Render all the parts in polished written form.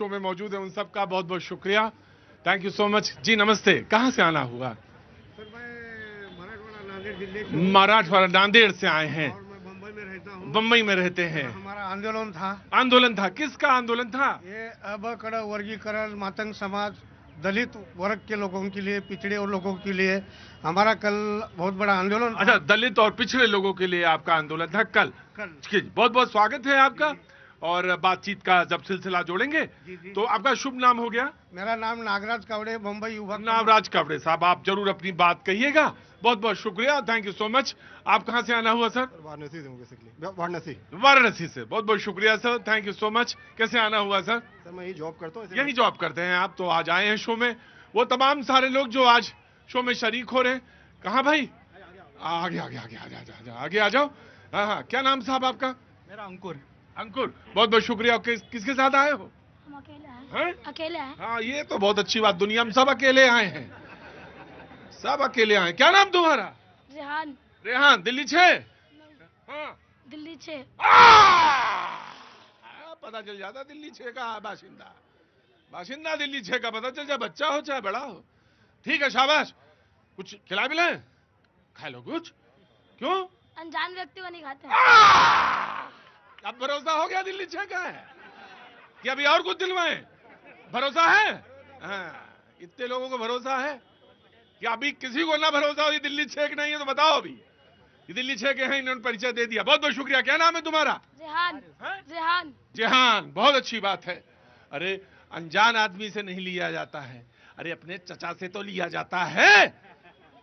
Show में मौजूद है उन सबका बहुत बहुत शुक्रिया। थैंक यू सो मच जी। नमस्ते, कहाँ से आना हुआ? सर मैं मराठवाड़ा नांदेड़ जिले से हूँ मराठवाड़ा नांदेड़ से आए हैं। और मैं बम्बई में रहता हूँ। बम्बई में रहते हैं। हमारा आंदोलन था। आंदोलन था, किसका आंदोलन था? ये अबकड़ वर्गीकरण मातंग समाज दलित वर्ग के लोगों के लिए, पिछड़े लोगों के लिए हमारा कल बहुत बड़ा आंदोलन था। अच्छा, दलित और पिछड़े लोगों के लिए आपका आंदोलन था कल। कल बहुत बहुत स्वागत है आपका। और बातचीत का जब सिलसिला जोड़ेंगे जी। तो आपका शुभ नाम हो गया? मेरा नाम नागराज कावड़े, बम्बई युवा। नागराज कावड़े साहब, आप जरूर अपनी बात कहिएगा। बहुत बहुत शुक्रिया, थैंक यू सो मच। आप कहां से आना हुआ सर? वाराणसी से हूँ बेसिकली, वाराणसी। वाराणसी से, बहुत बहुत शुक्रिया sir, thank you so much. कैसे आना हुआ सर? सर मैं यही जॉब करता हूँ। यही जॉब करते हैं आप, तो आज आए हैं शो में। वो तमाम सारे लोग जो आज शो में शरीक हो रहे हैं, कहाँ भाई? आगे आगे आगे आगे आ जाओ। हाँ हाँ, क्या नाम साहब आपका? मेरा अंकुर। अंकुर, बहुत बहुत शुक्रिया। किसके साथ आए हो? हम अकेले हैं। हैं? अकेले हैं। हाँ, ये तो बहुत अच्छी बात, दुनिया में सब अकेले आए हैं, सब अकेले आए। क्या नाम तुम्हारा? रेहान। रेहान, दिल्ली 6? हाँ, दिल्ली 6। पता चल जाता दिल्ली 6 का बाशिंदा। बाशिंदा दिल्ली 6 का पता चल जाए, बच्चा हो चाहे बड़ा हो। ठीक है, शाबाश। कुछ खिला पिलाएं? खा लो कुछ। क्यों? अनजान व्यक्ति को नहीं खाते हैं। अब भरोसा हो गया दिल्ली 6 का है कि अभी और कुछ दिलवाएं? भरोसा है? हाँ, इतने लोगों को भरोसा है कि अभी किसी को ना भरोसा हो ये दिल्ली 6 के नहीं है तो बताओ अभी ये दिल्ली 6 के हैं। इन्होंने परिचय दे दिया, बहुत बहुत शुक्रिया। क्या नाम है तुम्हारा? रेहान। रेहान। जेहान, बहुत अच्छी बात है। अरे अनजान आदमी से नहीं लिया जाता है, अरे अपने चचा से तो लिया जाता है।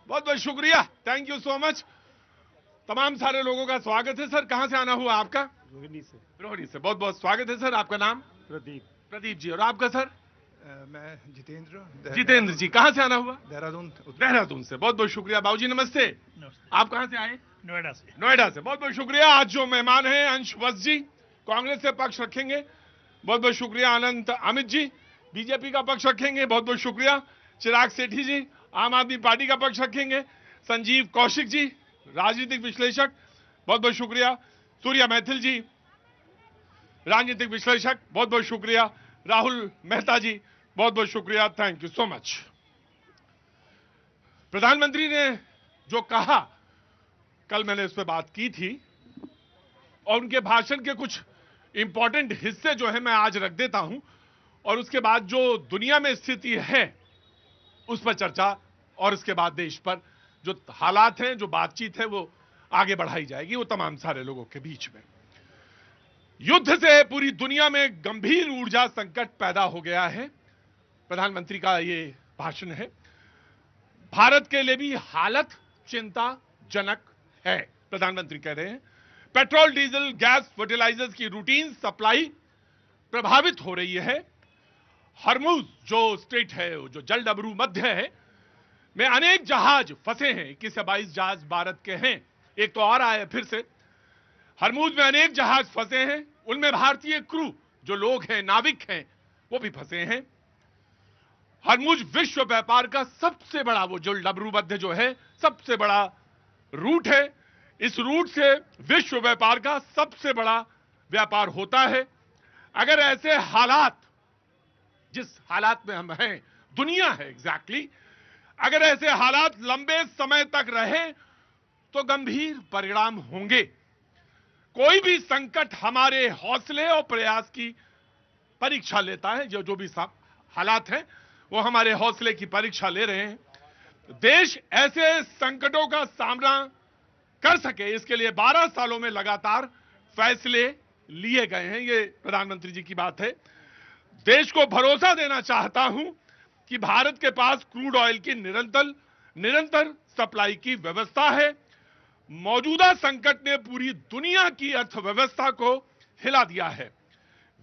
बहुत बहुत शुक्रिया, थैंक यू सो मच। तमाम सारे लोगों का स्वागत है सर। कहां से आना हुआ आपका? रोहिणी से। रोहिणी से, बहुत बहुत स्वागत है सर। आपका नाम? प्रदीप। प्रदीप जी। और आपका सर? मैं जितेंद्र। जितेंद्र जी। कहां से आना हुआ? देहरादून। देहरादून से, बहुत बहुत शुक्रिया। बाबूजी नमस्ते। आप कहां से आए? नोएडा से। नोएडा से, बहुत बहुत शुक्रिया। आज जो मेहमान हैं अंश वत्स जी, कांग्रेस से पक्ष रखेंगे, बहुत बहुत शुक्रिया। अनंत अमित जी, बीजेपी का पक्ष रखेंगे, बहुत बहुत शुक्रिया। चिराग सेठी जी, आम आदमी पार्टी का पक्ष रखेंगे। संजीव कौशिक जी, राजनीतिक विश्लेषक, बहुत बहुत शुक्रिया। सूर्या मैथिल जी, राजनीतिक विश्लेषक, बहुत बहुत शुक्रिया। राहुल मेहता जी, बहुत बहुत शुक्रिया, थैंक यू सो मच। प्रधानमंत्री ने जो कहा, कल मैंने इस पर बात की थी और उनके भाषण के कुछ इंपॉर्टेंट हिस्से जो है मैं आज रख देता हूं और उसके बाद जो दुनिया में स्थिति है उस पर चर्चा और उसके बाद देश पर जो हालात हैं, जो बातचीत है वो आगे बढ़ाई जाएगी, वो तमाम सारे लोगों के बीच में। युद्ध से पूरी दुनिया में गंभीर ऊर्जा संकट पैदा हो गया है, प्रधानमंत्री का ये भाषण है। भारत के लिए भी हालत चिंताजनक है, प्रधानमंत्री कह रहे हैं। पेट्रोल, डीजल, गैस, फर्टिलाइजर्स की रूटीन सप्लाई प्रभावित हो रही है। हरमुज जो स्ट्रेट है, जो जलडबरू मध्य है, में अनेक जहाज फंसे हैं। 21 से 22 जहाज भारत के हैं, एक तो और आया फिर से। हरमुज में अनेक जहाज फंसे हैं, उनमें भारतीय क्रू जो लोग हैं, नाविक हैं, वो भी फंसे हैं। हरमुज विश्व व्यापार का सबसे बड़ा, वो जो डबरू मध्य जो है, सबसे बड़ा रूट है। इस रूट से विश्व व्यापार का सबसे बड़ा व्यापार होता है। अगर ऐसे हालात, जिस हालात में हम हैं, दुनिया है एग्जैक्टली, अगर ऐसे हालात लंबे समय तक रहे तो गंभीर परिणाम होंगे। कोई भी संकट हमारे हौसले और प्रयास की परीक्षा लेता है। जो भी हालात हैं वो हमारे हौसले की परीक्षा ले रहे हैं। देश ऐसे संकटों का सामना कर सके, इसके लिए 12 सालों में लगातार फैसले लिए गए हैं। ये प्रधानमंत्री जी की बात है। देश को भरोसा देना चाहता हूं कि भारत के पास क्रूड ऑयल की निरंतर सप्लाई की व्यवस्था है। मौजूदा संकट ने पूरी दुनिया की अर्थव्यवस्था को हिला दिया है।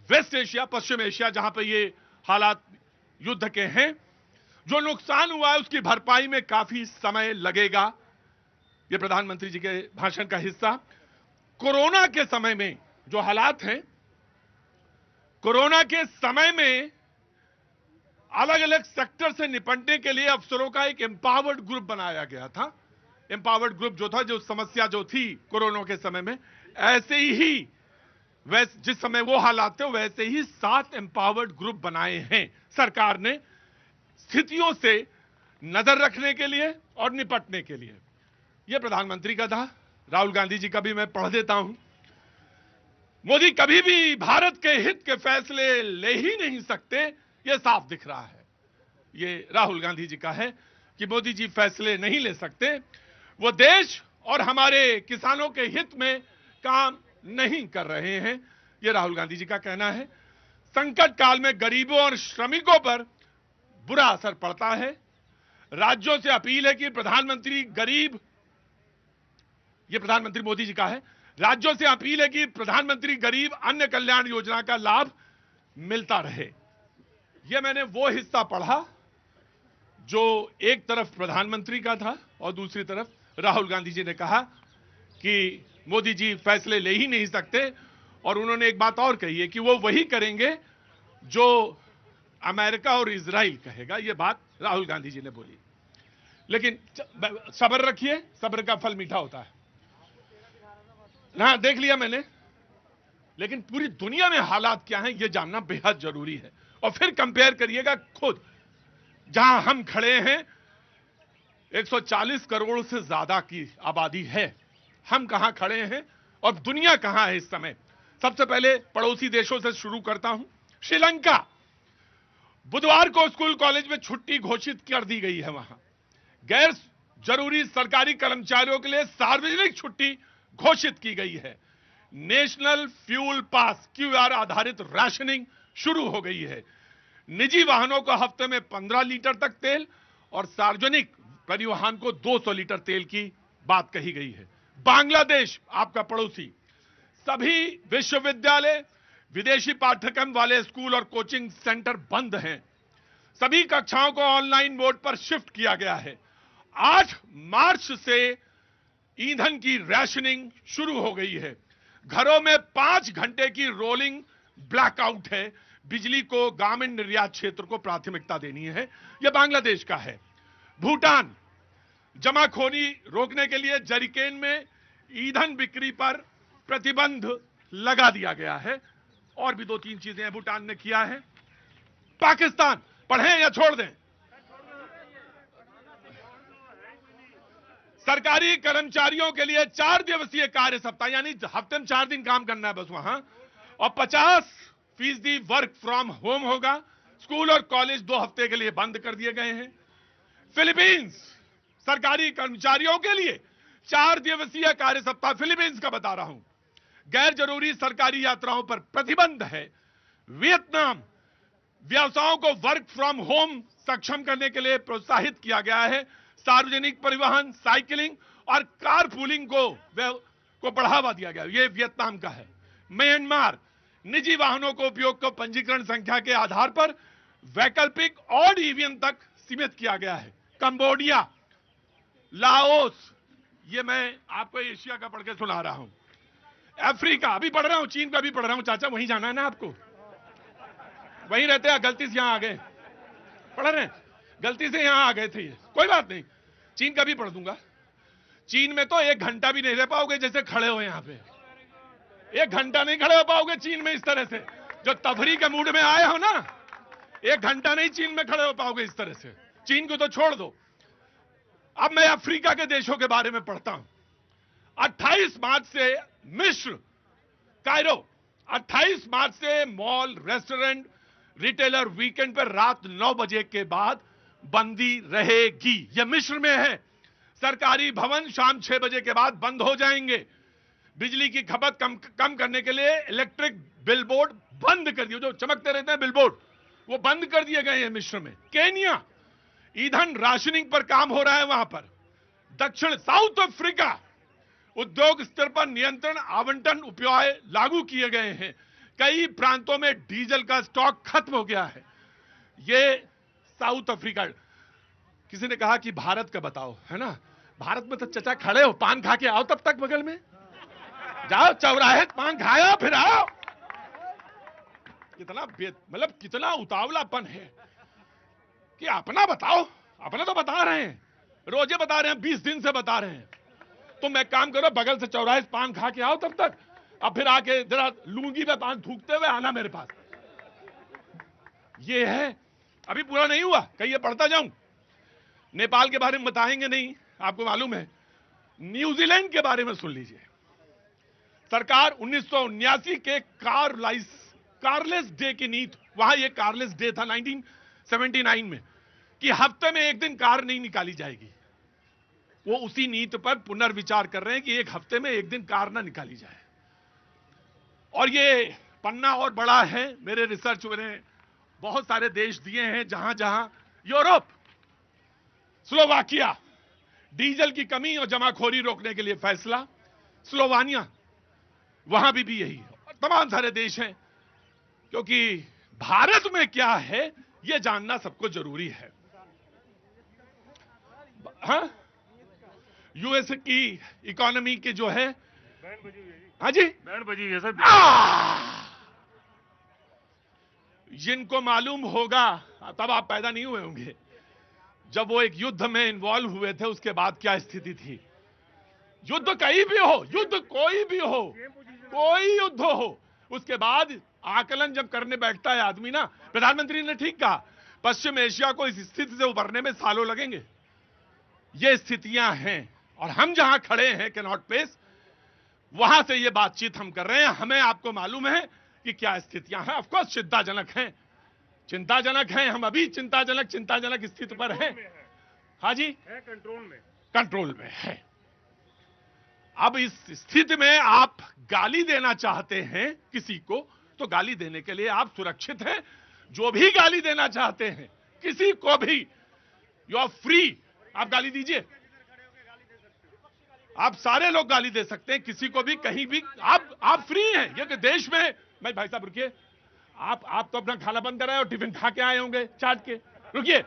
वेस्ट एशिया, पश्चिम एशिया, जहां पर ये हालात युद्ध के हैं, जो नुकसान हुआ है उसकी भरपाई में काफी समय लगेगा। ये प्रधानमंत्री जी के भाषण का हिस्सा। कोरोना के समय में जो हालात हैं, कोरोना के समय में अलग अलग सेक्टर से निपटने के लिए अफसरों का एक एम्पावर्ड ग्रुप बनाया गया था। एम्पावर्ड ग्रुप जो था, जो समस्या जो थी कोरोना के समय में, ऐसे ही वैसे जिस समय वो हालात थे वैसे ही 7 एम्पावर्ड ग्रुप बनाए हैं सरकार ने स्थितियों से नजर रखने के लिए और निपटने के लिए। यह प्रधानमंत्री का था। राहुल गांधी जी का भी मैं पढ़ देता हूं। मोदी कभी भी भारत के हित के फैसले ले ही नहीं सकते, यह साफ दिख रहा है। यह राहुल गांधी जी का है कि मोदी जी फैसले नहीं ले सकते, वो देश और हमारे किसानों के हित में काम नहीं कर रहे हैं, यह राहुल गांधी जी का कहना है। संकट काल में गरीबों और श्रमिकों पर बुरा असर पड़ता है। राज्यों से अपील है कि प्रधानमंत्री गरीब, यह प्रधानमंत्री मोदी जी का है, राज्यों से अपील है कि प्रधानमंत्री गरीब अन्न कल्याण योजना का लाभ मिलता रहे। यह मैंने वो हिस्सा पढ़ा जो एक तरफ प्रधानमंत्री का था और दूसरी तरफ राहुल गांधी जी ने कहा कि मोदी जी फैसले ले ही नहीं सकते, और उन्होंने एक बात और कही है कि वो वही करेंगे जो अमेरिका और इजराइल कहेगा। यह बात राहुल गांधी जी ने बोली। लेकिन सब्र रखिए, सब्र का फल मीठा होता है ना, देख लिया मैंने। लेकिन पूरी दुनिया में हालात क्या हैं यह जानना बेहद जरूरी है। और फिर कंपेयर करिएगा खुद, जहां हम खड़े हैं 140 करोड़ से ज्यादा की आबादी है, हम कहां खड़े हैं और दुनिया कहां है इस समय। सबसे पहले पड़ोसी देशों से शुरू करता हूं। श्रीलंका, बुधवार को स्कूल कॉलेज में छुट्टी घोषित कर दी गई है। वहां गैर जरूरी सरकारी कर्मचारियों के लिए सार्वजनिक छुट्टी घोषित की गई है। नेशनल फ्यूल पास क्यूआर आधारित राशनिंग शुरू हो गई है। निजी वाहनों को हफ्ते में 15 लीटर तक तेल और सार्वजनिक परिवहन को 200 लीटर तेल की बात कही गई है। बांग्लादेश, आपका पड़ोसी, सभी विश्वविद्यालय, विदेशी पाठ्यक्रम वाले स्कूल और कोचिंग सेंटर बंद हैं। सभी कक्षाओं को ऑनलाइन मोड पर शिफ्ट किया गया है। 8 मार्च से ईंधन की राशनिंग शुरू हो गई है। घरों में 5 घंटे की रोलिंग ब्लैकआउट है। बिजली को गारमेंट निर्यात क्षेत्र को प्राथमिकता देनी है। यह बांग्लादेश का है। भूटान, जमाखोरी रोकने के लिए जरिकेन में ईंधन बिक्री पर प्रतिबंध लगा दिया गया है। और भी 2-3 चीजें भूटान ने किया है। पाकिस्तान, पढ़ें या छोड़ दें? सरकारी कर्मचारियों के लिए 4 दिवसीय कार्य सप्ताह, यानी हफ्ते में 4 दिन काम करना है बस वहां, और 50% वर्क फ्रॉम होम होगा। स्कूल और कॉलेज 2 हफ्ते के लिए बंद कर दिए गए हैं। फिलीपींस, सरकारी कर्मचारियों के लिए 4 दिवसीय कार्य सप्ताह, फिलीपींस का बता रहा हूं। गैर जरूरी सरकारी यात्राओं पर प्रतिबंध है। वियतनाम, व्यवसायों को वर्क फ्रॉम होम सक्षम करने के लिए प्रोत्साहित किया गया है। सार्वजनिक परिवहन, साइकिलिंग और कारपूलिंग को बढ़ावा दिया गया। यह वियतनाम का है। म्यांमार, निजी वाहनों को उपयोग को पंजीकरण संख्या के आधार पर वैकल्पिक ऑड ईवीएम तक सीमित किया गया है। कंबोडिया, लाओस, ये मैं आपको एशिया का पढ़ के सुना रहा हूं। अफ्रीका, अभी पढ़ रहा हूं, चीन का भी पढ़ रहा हूं। चाचा वहीं जाना है ना आपको? वहीं रहते हैं, गलती से यहां आ गए। पढ़ रहे हैं, गलती से यहां आ गए थे। कोई बात नहीं, चीन का भी पढ़ दूंगा। चीन में तो 1 घंटा भी नहीं रह पाओगे जैसे खड़े हो यहां पे। 1 घंटा नहीं खड़े हो पाओगे चीन में इस तरह से। जो तफरी के मूड में आए हो ना, 1 घंटा नहीं चीन में खड़े हो पाओगे इस तरह से। चीन को तो छोड़ दो। अब मैं अफ्रीका के देशों के बारे में पढ़ता हूं। 28 मार्च से मिस्र, कायरो, 28 मार्च से मॉल, रेस्टोरेंट, रिटेलर वीकेंड पर रात 9 बजे के बाद बंदी रहेगी। यह मिस्र में है। सरकारी भवन शाम 6 बजे के बाद बंद हो जाएंगे। बिजली की खपत कम करने के लिए इलेक्ट्रिक बिलबोर्ड बंद कर दिए, जो चमकते रहते हैं बिलबोर्ड, वो बंद कर दिए गए हैं मिस्र में। केन्या, ईंधन राशनिंग पर काम हो रहा है वहां पर। दक्षिण साउथ अफ्रीका, उद्योग स्तर पर नियंत्रण, आवंटन उपाय लागू किए गए हैं। कई प्रांतों में डीजल का स्टॉक खत्म हो गया है। ये साउथ अफ्रीका। किसी ने कहा कि भारत का बताओ, है ना? भारत में तो चचा खड़े हो, पान खा के आओ तब तक बगल में जाओ, चौराहे पान खाओ फिर आओ। कितना मतलब कितना उतावलापन है कि अपना बताओ। अपना तो बता रहे हैं, रोजे बता रहे हैं, 20 दिन से बता रहे हैं। तुम एक काम करो, बगल से चौराहे पान खा के आओ तब तक। अब फिर आके जरा लूंगी में पान थूकते हुए आना मेरे पास। ये है, अभी पूरा नहीं हुआ, कहिए पढ़ता जाऊं। नेपाल के बारे में बताएंगे नहीं, आपको मालूम है। न्यूजीलैंड के बारे में सुन लीजिए। सरकार 1979 के कारलेस डे की नीति, वहां ये कारलेस डे था 1979 में, कि हफ्ते में एक दिन कार नहीं निकाली जाएगी। वो उसी नीति पर पुनर्विचार कर रहे हैं कि एक हफ्ते में एक दिन कार ना निकाली जाए। और ये पन्ना और बड़ा है, मेरे रिसर्च में बहुत सारे देश दिए हैं, जहां जहां यूरोप, स्लोवाकिया, डीजल की कमी और जमाखोरी रोकने के लिए फैसला, स्लोवानिया, वहां भी यही है। तमाम सारे देश हैं, क्योंकि भारत में क्या है यह जानना सबको जरूरी है। हाँ, यूएस की इकोनॉमी के जो है, हाँ जी, बैंड बजी है सर। जिनको मालूम होगा, तब आप पैदा नहीं हुए होंगे, जब वो एक युद्ध में इन्वॉल्व हुए थे, उसके बाद क्या स्थिति थी। युद्ध कहीं भी हो, युद्ध कोई भी हो, कोई युद्ध हो, उसके बाद आकलन जब करने बैठता है आदमी ना, प्रधानमंत्री ने ठीक कहा, पश्चिम एशिया को इस स्थिति से उभरने में सालों लगेंगे। ये स्थितियां हैं, और हम जहां खड़े हैं कैनॉट प्लेस, वहां से ये बातचीत हम कर रहे हैं। हमें आपको मालूम है कि क्या स्थितियां हैं। ऑफकोर्स चिंताजनक हैं, चिंताजनक हैं। हम अभी चिंताजनक स्थिति पर हैं। हाँ जी, है कंट्रोल में है। अब इस स्थिति में आप गाली देना चाहते हैं किसी को, तो गाली देने के लिए आप सुरक्षित हैं। जो भी गाली देना चाहते हैं किसी को भी, यू आर फ्री, आप गाली दीजिए। आप सारे लोग गाली दे सकते हैं, किसी को भी, कहीं भी, आप फ्री हैं। ये कि देश में, भाई साहब रुकिए, आप तो अपना खाना बंद कराए और टिफिन खा के आए होंगे चाट के, रुकिए।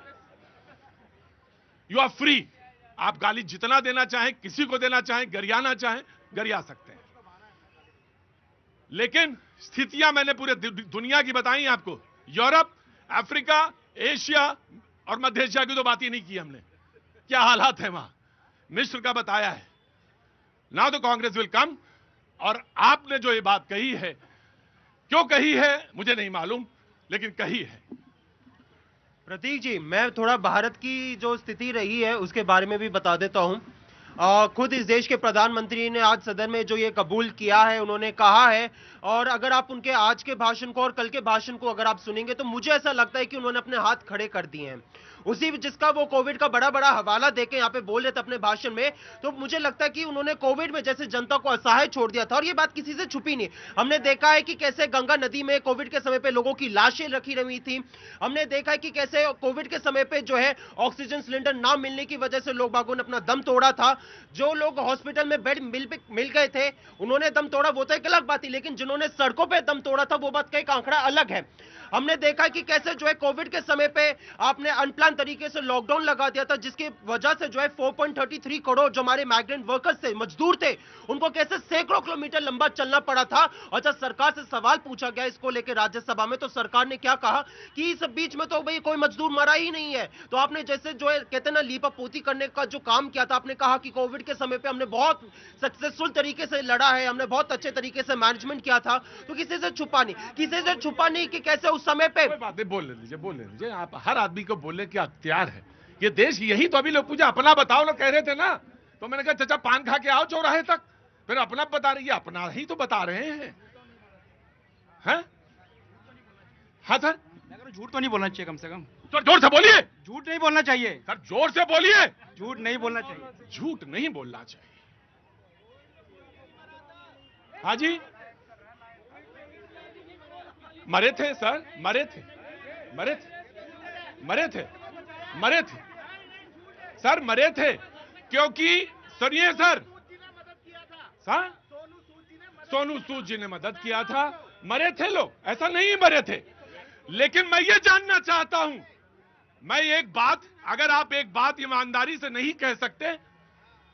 यू आर फ्री, आप गाली जितना देना चाहें, किसी को देना चाहें, गरियाना चाहें, गरिया सकते हैं। लेकिन स्थितियां मैंने पूरे दुनिया की बताई आपको। यूरोप, अफ्रीका, एशिया और मध्य एशिया की तो बात ही नहीं की हमने। क्या हालात है वहां, मिस्र का बताया है। Now the Congress will come. और आपने जो ये बात कही है, क्यों कही है मुझे नहीं मालूम, लेकिन कही है। प्रतीक जी, मैं थोड़ा भारत की जो स्थिति रही है उसके बारे में भी बता देता हूं। खुद इस देश के प्रधानमंत्री ने आज सदन में जो ये कबूल किया है, उन्होंने कहा है, और अगर आप उनके आज के भाषण को और कल के भाषण को अगर आप सुनेंगे तो मुझे ऐसा लगता है कि उन्होंने अपने हाथ खड़े कर दिए हैं। उसी जिसका वो कोविड का बड़ा बड़ा हवाला देके यहाँ पे बोल रहे थे अपने भाषण में, तो मुझे लगता है कि उन्होंने कोविड में जैसे जनता को असहाय छोड़ दिया था। और ये बात किसी से छुपी नहीं। हमने देखा है कि कैसे गंगा नदी में कोविड के समय पे लोगों की लाशें रखी रही थी। हमने देखा है कि कैसे कोविड के समय पे जो है ऑक्सीजन सिलेंडर ना मिलने की वजह से लोग बागों ने अपना दम तोड़ा था। जो लोग हॉस्पिटल में बेड मिल गए थे उन्होंने दम तोड़ा, वो तो एक अलग बात थी, लेकिन जिन्होंने सड़कों पे दम तोड़ा था वो बात का एक आंकड़ा अलग है। हमने देखा कि कैसे जो है कोविड के समय पे आपने अनप्लान तरीके से लॉकडाउन लगा दिया था, जिसकी वजह से जो है 4.33 करोड़ जो हमारे माइग्रेंट वर्कर्स थे, मजदूर थे, उनको कैसे सैकड़ों किलोमीटर लंबा चलना पड़ा था। और जब सरकार से सवाल पूछा गया इसको लेकर राज्यसभा में, तो सरकार ने क्या कहा कि इस बीच में तो भाई कोई मजदूर मरा ही नहीं है। तो आपने जैसे जो है कहते ना लीपा पोती करने का जो काम किया था, आपने कहा कि कोविड के समय पे हमने बहुत सक्सेसफुल तरीके से लड़ा है, हमने बहुत अच्छे तरीके से मैनेजमेंट किया था। तो किसी से छुपा नहीं कि कैसे उस समय पे बातें बोल लीजिए। आप हर आदमी को बोलने की अख्तियार है। ये देश यही तो अभी लोग पूछा अपना बताओ लोग कह रहे थे ना, तो मैंने कहा चाचा पान खा के आओ चौराहे तक, फिर अपना बता रही है, अपना ही तो बता रहे हैं। हाँ सर, झूठ तो नहीं बोलना चाहिए, कम से कम तो जोर से बोलिए। झूठ नहीं बोलना चाहिए सर, जोर से बोलिए। झूठ नहीं बोलना चाहिए। झूठ नहीं बोलना चाहिए। हाँ जी, मरे थे सर, मरे थे सर, मरे थे क्योंकि सुनिए सर, सोनू सूद जी ने मदद किया था, मरे थे लोग, ऐसा नहीं मरे थे। लेकिन मैं ये जानना चाहता हूं, मैं एक बात, अगर आप एक बात ईमानदारी से नहीं कह सकते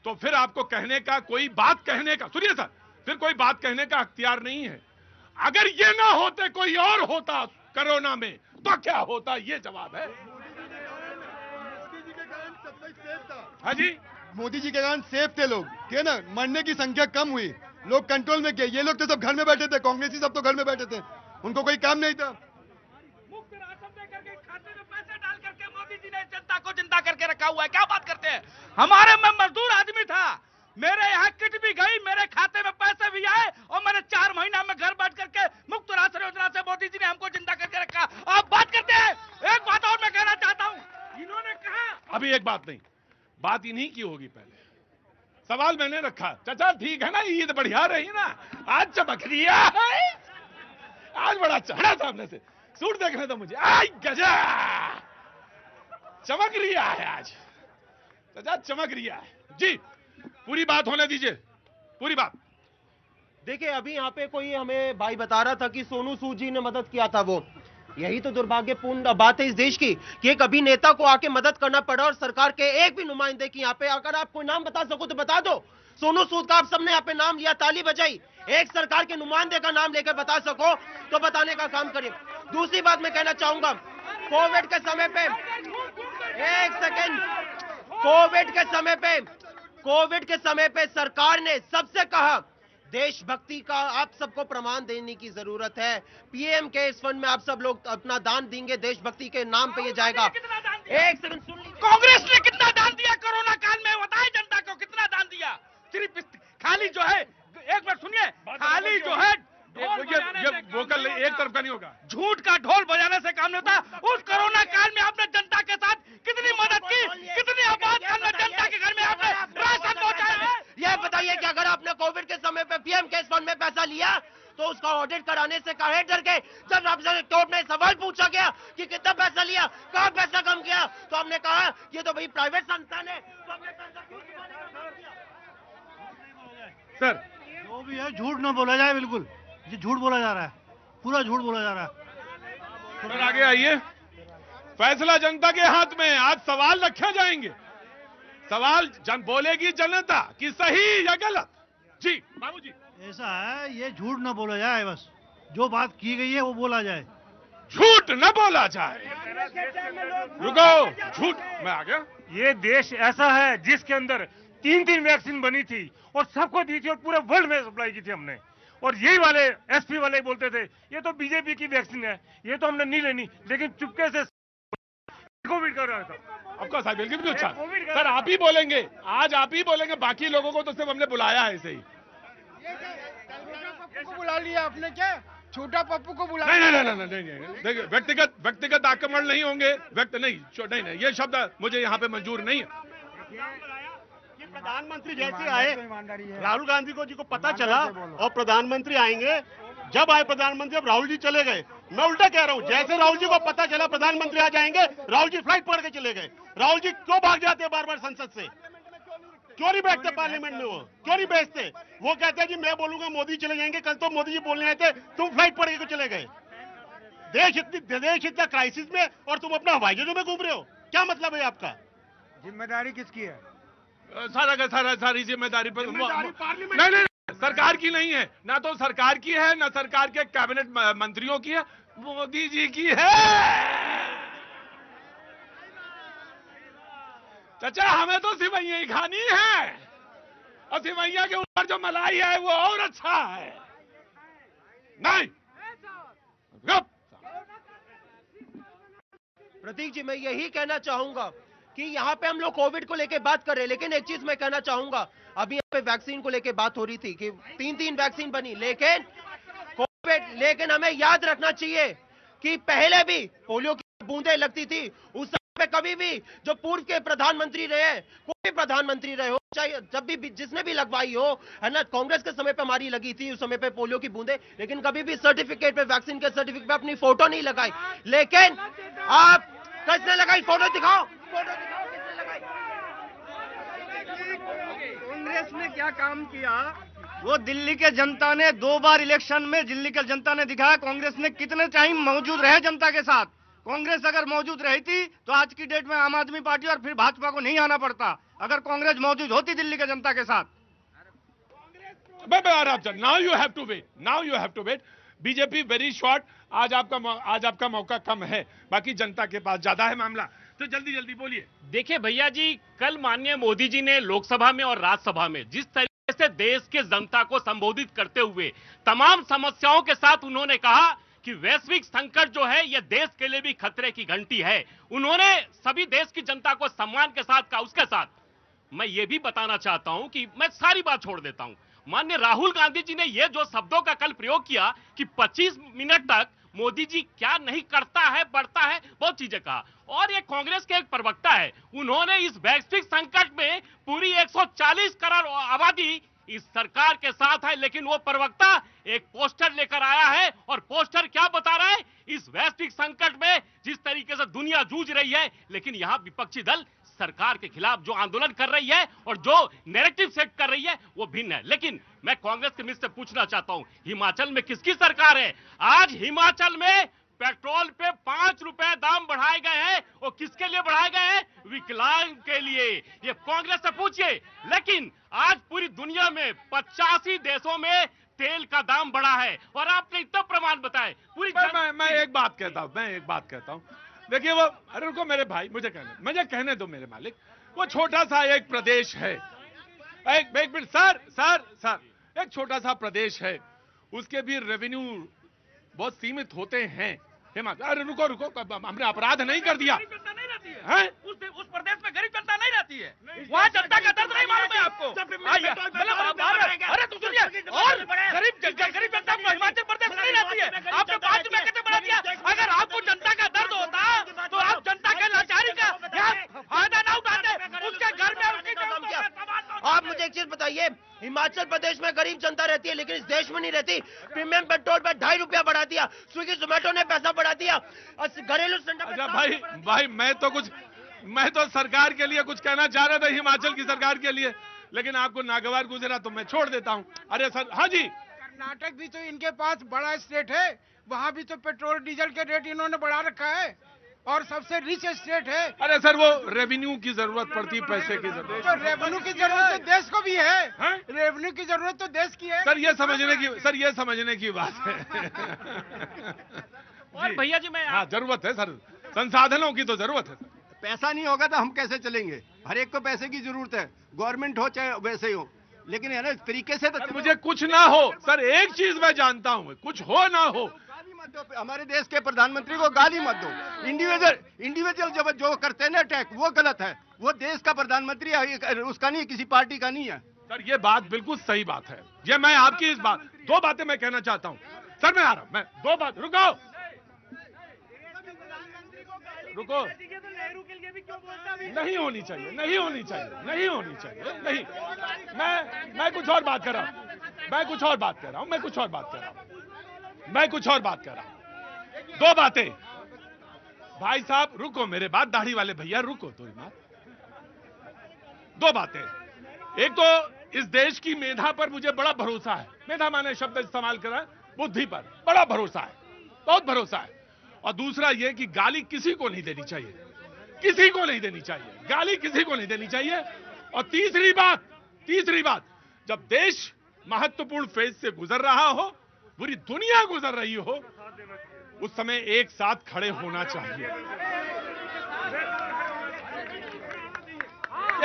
तो फिर आपको कहने का, कोई बात कहने का, सुनिए सर, फिर कोई बात कहने का अख्तियार नहीं है। अगर ये ना होते कोई और होता कोरोना में तो क्या होता, ये जवाब है। हाँ जी, मोदी जी के कारण सेफ थे लोग, ठीक है ना, मरने की संख्या कम हुई। लोग कंट्रोल में किए। ये लोग तो सब घर में बैठे थे, कांग्रेसी सब तो घर में बैठे थे, उनको कोई काम नहीं था। मुफ्त राशन दे करके खाते में पैसे डाल करके मोदी जी ने जनता को जिंदा करके रखा हुआ है। क्या बात करते हैं? हमारे मैं मजदूर आदमी था, मेरे यहाँ किट भी गई, मेरे खाते में पैसे भी आए और मैंने 4 महीना में घर बैठ करके मुफ्त राशन योजना से मोदी जी ने हमको जिंदा करके रखा। आप बात करते हैं। एक बात और मैं कहना चाहता हूँ, इन्होंने कहा अभी एक बात नहीं, बात इन्हीं की होगी। पहले सवाल मैंने रखा, चाचा ठीक है ना, ईद बढ़िया रही ना, आज चमक रिया है, आज बड़ा चढ़ा सामने से, सूट देखने तो मुझे, आई गजा चमक रिया है आज, चाचा चमक रिया है जी। पूरी बात होने दीजिए, पूरी बात। देखिए, अभी यहाँ पे कोई हमें भाई बता रहा था कि सोनू सूद जी ने मदद किया था। वो यही तो दुर्भाग्यपूर्ण बात है इस देश की कि एक अभिनेता को आके मदद करना पड़ा और सरकार के एक भी नुमाइंदे की यहाँ पे, अगर आप कोई नाम बता सको तो बता दो। सोनू सूद का आप सबने यहाँ पे नाम लिया, ताली बजाई। एक सरकार के नुमाइंदे का नाम लेकर बता सको तो बताने का काम करिए। दूसरी बात मैं कहना चाहूंगा, कोविड के समय पे, एक सेकेंड, कोविड के समय पे सरकार ने सबसे कहा देशभक्ति का आप सबको प्रमाण देने की जरूरत है। पीएम केयर्स फंड में आप सब लोग अपना दान देंगे, देशभक्ति के नाम पे ये जाएगा। एक सेकंड सुन लीजिए, कांग्रेस ने कितना दान दिया कोरोना काल में? बताएं जनता को कितना दान दिया। सिर्फ खाली जो है, एक बार सुनिए, खाली जो है ये वोकल एक तरफ का नहीं होगा, झूठ का ढोल बजाने से काम नहीं होता। उस कोरोना काल में आपने जनता के साथ कितनी मदद की, कितनी आबाद करना जनता के घर में आपने राशन पहुंचाया है। यह बताइए कि अगर आपने कोविड के समय पे पीएम केयर्स फंड में पैसा लिया तो उसका ऑडिट कराने से काहे डर गए? जब आपसे कोर्ट में सवाल पूछा गया कि कितना पैसा लिया, कहाँ पैसा कम किया, तो हमने कहा ये तो भाई प्राइवेट संस्थान है, तो हमने पैसा क्यों सर जो भी है झूठ ना बोला जाए, बिल्कुल ये झूठ बोला जा रहा है, पूरा झूठ बोला जा रहा है। सर आगे आइए। फैसला जनता के हाथ में है, आज सवाल रखे जाएंगे। सवाल बोलेगी जनता कि सही या गलत। जी बाबूजी, ऐसा है, ये झूठ ना बोला जाए, बस जो बात की गई है वो बोला जाए, झूठ न बोला जाए। रुको, झूठ, मैं आ गया। ये देश ऐसा है जिसके अंदर 3 वैक्सीन बनी थी और सबको दी थी और पूरे वर्ल्ड में सप्लाई की थी हमने। और यही वाले एसपी वाले बोलते थे ये तो बीजेपी की वैक्सीन है, ये तो हमने नहीं लेनी, लेकिन चुपके से कोविड कर रहा था। आपका साहब बिल्कुल अच्छा सर, आप ही बोलेंगे, आज आप ही बोलेंगे, बाकी लोगों को तो सिर्फ हमने बुलाया है ऐसे ही। को बुला लिया आपने क्या? छोटा पप्पू को बुला? नहीं, देखिए व्यक्तिगत आक्रमण नहीं होंगे, नहीं, ये शब्द मुझे यहाँ पे मंजूर नहीं है। प्रधानमंत्री जैसे आए, राहुल गांधी को जी को पता चला और प्रधानमंत्री आएंगे, जब आए प्रधानमंत्री, अब राहुल जी चले गए। मैं उल्टा कह रहा हूँ, जैसे राहुल जी को पता चला प्रधानमंत्री आ जाएंगे, राहुल जी फ्लाइट पकड़ के चले गए। राहुल जी क्यों भाग जाते बार बार संसद से? क्यों नहीं बैठते पार्लियामेंट में? वो क्यों नहीं बैठते? वो कहते हैं जी मैं बोलूंगा मोदी चले जाएंगे। कल तो मोदी जी बोलने आए थे, तुम फ्लाइट पकड़ के चले गए। देश इतना क्राइसिस में और तुम अपना हवाई जहाजों में घूम रहे हो, क्या मतलब है आपका? जिम्मेदारी किसकी है? सारी जिम्मेदारी पर नहीं, सरकार की नहीं है, ना तो सरकार की है, ना सरकार के कैबिनेट मंत्रियों की है, मोदी जी की है। चाचा हमें तो सिवैया ही खानी है, और सिवैया के ऊपर जो मलाई है वो और अच्छा है। नहीं प्रतीक जी, मैं यही कहना चाहूंगा कि यहाँ पे हम लोग कोविड को लेके बात कर रहे हैं, लेकिन एक चीज मैं कहना चाहूंगा, अभी यहाँ पे वैक्सीन को लेके बात हो रही थी कि 3 वैक्सीन बनी, लेकिन कोविड, लेकिन हमें याद रखना चाहिए कि पहले भी पोलियो की बूंदें लगती थी। उस समय पे कभी भी जो पूर्व के प्रधानमंत्री रहे, कोई प्रधानमंत्री रहे हो, चाहे जब भी जिसने भी लगवाई हो, है ना, कांग्रेस के समय पे हमारी लगी थी उस समय पे पोलियो की बूंदें, लेकिन कभी भी सर्टिफिकेट पे, वैक्सीन के सर्टिफिकेट पे अपनी फोटो नहीं लगाई। लेकिन आप किसने लगाई? फोटो दिखाओ, फोटो दिखाओ, किसने लगाई? कांग्रेस ने क्या काम किया? वो दिल्ली के जनता ने 2 बार इलेक्शन में दिल्ली के जनता ने दिखाया कांग्रेस ने कितने टाइम मौजूद रहे जनता के साथ। कांग्रेस अगर मौजूद रही थी तो आज की डेट में आम आदमी पार्टी और फिर भाजपा को नहीं आना पड़ता, अगर कांग्रेस मौजूद होती दिल्ली के जनता के साथ। Now you have to wait. BJP very short, आज आपका मौका कम है, बाकी जनता के पास ज्यादा है मामला, तो जल्दी जल्दी बोलिए। देखिए भैया जी, कल माननीय मोदी जी ने लोकसभा में और राज्यसभा में जिस तरीके से देश के जनता को संबोधित करते हुए तमाम समस्याओं के साथ उन्होंने कहा कि वैश्विक संकट जो है यह देश के लिए भी खतरे की घंटी है। उन्होंने सभी देश की जनता को सम्मान के साथ कहा। उसके साथ मैं ये भी बताना चाहता हूं कि मैं सारी बात छोड़ देता हूं। माननीय राहुल गांधी जी ने ये जो शब्दों का कल प्रयोग किया कि 25 मिनट तक मोदी जी क्या नहीं करता है, बढ़ता है, बहुत चीजें कहा। और ये कांग्रेस के एक प्रवक्ता है, उन्होंने इस वैश्विक संकट में पूरी 140 करोड़ आबादी इस सरकार के साथ है, लेकिन वो प्रवक्ता एक पोस्टर लेकर आया है और पोस्टर क्या बता रहा है? इस वैश्विक संकट में जिस तरीके से दुनिया जूझ रही है, लेकिन यहां विपक्षी दल सरकार के खिलाफ जो आंदोलन कर रही है और जो नैरेटिव सेट कर रही है वो भिन्न है। लेकिन मैं कांग्रेस के मित्र से पूछना चाहता हूं, हिमाचल में किसकी सरकार है? आज हिमाचल में पेट्रोल पे 5 रुपए दाम बढ़ाए गए हैं। और किसके लिए बढ़ाए गए हैं? विकलांग के लिए। ये कांग्रेस से पूछिए। लेकिन आज पूरी दुनिया में 85 देशों में तेल का दाम बढ़ा है और आपने इतना प्रमाण बताए पूरी मैं एक बात कहता हूं, देखिए वो, अरे रुको मेरे भाई, मुझे कहने दो मेरे मालिक। वो छोटा सा एक प्रदेश है, एक मिनट सर, एक छोटा सा प्रदेश है, उसके भी रेवेन्यू बहुत सीमित होते हैं। हिमाचल, अरे रुको, हमने अपराध नहीं कर दिया है? उस प्रदेश में गरीब जनता नहीं रहती है, वहाँ जनता का दर्द नहीं मालूम है आपको? अरे तुम सुनिए, और गरीब जनता को हिमाचल प्रदेश में नहीं रहती है, आपने 5 रुपए कैसे बढ़ा दिया? अगर आपको जनता का दर्द होता तो आप जनता के लाचारी का फायदा ना उठाते, उसके घर में उसकी। आप मुझे एक चीज बताइए, हिमाचल प्रदेश में गरीब जनता रहती है लेकिन इस देश में नहीं रहती। प्रीमियम पेट्रोल पे 2.5 रुपया बढ़ा दिया, स्विगी जोमेटो ने पैसा बढ़ा दिया, घरेलू सिलेंडर। अच्छा भाई मैं तो सरकार के लिए कुछ कहना चाह रहा था, हिमाचल की सरकार के लिए, लेकिन आपको नागवार गुजरा तो मैं छोड़ देता हूं। अरे सर, हाँ जी, कर्नाटक भी तो इनके पास बड़ा स्टेट है, वहाँ भी तो पेट्रोल डीजल के रेट इन्होंने बढ़ा रखा है और सबसे रिच स्टेट है। अरे सर, वो रेवेन्यू की जरूरत पड़ती, पैसे की जरूरत। तो रेवेन्यू की जरूरत तो देश को भी है, रेवेन्यू की जरूरत तो देश की है। सर ये समझने की बात है। और भैया जी, मैं जरूरत है सर, संसाधनों की तो जरूरत है। पैसा नहीं होगा तो हम कैसे चलेंगे? हर एक को पैसे की जरूरत है, गवर्नमेंट हो चाहे वैसे ही हो, लेकिन है ना इस तरीके से तो मुझे कुछ ना हो सर, एक चीज मैं जानता हूं, कुछ हो ना हो, हमारे देश के प्रधानमंत्री को गाली मत दो। इंडिविजुअल जब जो करते हैं ना अटैक, वो गलत है। वो देश का प्रधानमंत्री है, उसका नहीं, किसी पार्टी का नहीं है। सर ये बात बिल्कुल सही बात है। ये मैं आपकी इस बात, 2 बातें मैं कहना चाहता हूं सर, मैं आ रहा हूं, मैं 2 बात, रुको नहीं होनी चाहिए, नहीं, मैं कुछ और बात कर रहा हूं, मैं कुछ और बात कर रहा हूं। 2 बातें भाई साहब, रुको मेरे बात, दाढ़ी वाले भैया रुको, तो 2 बातें। एक तो इस देश की मेधा पर मुझे बड़ा भरोसा है, मेधा माने शब्द इस्तेमाल कर रहा है, बुद्धि पर बड़ा भरोसा है, बहुत भरोसा है। और दूसरा यह कि गाली किसी को नहीं देनी चाहिए, गाली किसी को नहीं देनी चाहिए। और तीसरी बात, जब देश महत्वपूर्ण फेज से गुजर रहा हो, पूरी दुनिया गुजर रही हो, उस समय एक साथ खड़े होना चाहिए,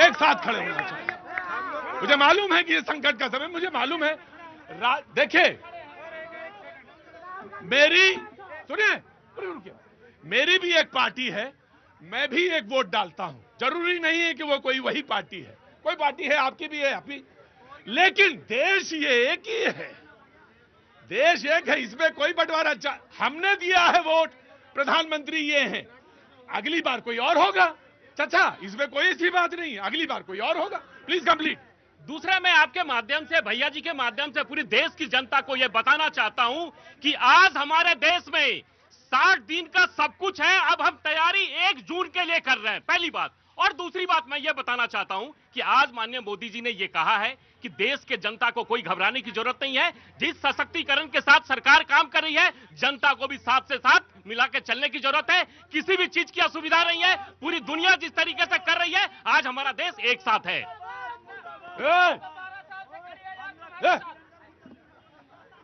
एक साथ खड़े होना चाहिए। मुझे मालूम है कि ये संकट का समय, मुझे मालूम है। देखिए, मेरी भी एक पार्टी है, मैं भी एक वोट डालता हूं। जरूरी नहीं है कि वो कोई वही पार्टी है, कोई पार्टी है, आपकी भी है, आपकी, लेकिन देश ये एक ही है, देश एक है, इसमें कोई बंटवारा। हमने दिया है वोट, प्रधानमंत्री ये हैं, अगली बार कोई और होगा। चाचा, इसमें कोई ऐसी बात नहीं है, अगली बार कोई और होगा। Please complete. दूसरा, मैं आपके माध्यम से, भैया जी के माध्यम से पूरी देश की जनता को यह बताना चाहता हूं कि आज हमारे देश में 60 दिन का सब कुछ है। अब हम तैयारी 1 जून के लिए कर रहे हैं, पहली बात। और दूसरी बात मैं ये बताना चाहता हूं कि आज माननीय मोदी जी ने ये कहा है कि देश के जनता को कोई घबराने की जरूरत नहीं है। जिस सशक्तिकरण के साथ सरकार काम कर रही है, जनता को भी साथ से साथ मिला के चलने की जरूरत है। किसी भी चीज की असुविधा नहीं है। पूरी दुनिया जिस तरीके से कर रही है, आज हमारा देश एक साथ है।